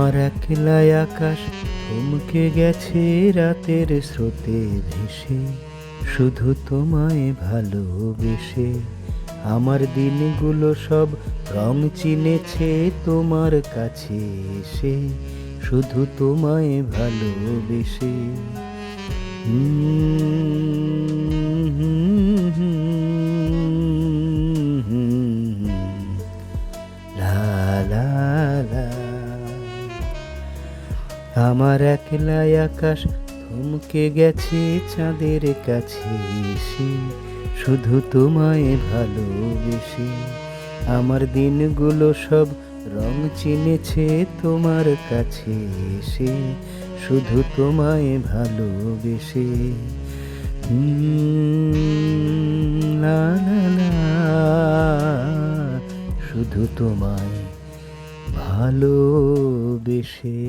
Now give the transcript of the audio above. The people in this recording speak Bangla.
আমার একলাই আকাশ থমকে গেছে রাতের স্রোতে ভেসে, শুধু তোমায় ভালোবেসে। আমার দিনগুলো সব রং চিনেছে তোমার কাছে এসে, শুধু তোমায় ভালোবেসে। লা লা লা। আমার একলাই আকাশ থমকে গেছে চাঁদের কাছে এসে, শুধু তোমায় ভালোবেসে। আমার দিনগুলো সব রং চিনেছে তোমার কাছে এসে, শুধু তোমায় ভালোবেসে। লা লা লা, শুধু তোমায় ভালোবেসে।